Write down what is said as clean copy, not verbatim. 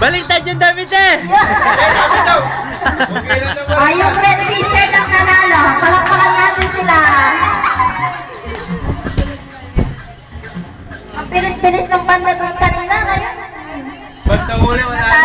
Baliktad yung damit eh! Yung red t-shirt ang nanalo. Palakpakan natin sila. Ang bilis-bilis ng banda doon kanina. Ngayon. Pag nahuli, wala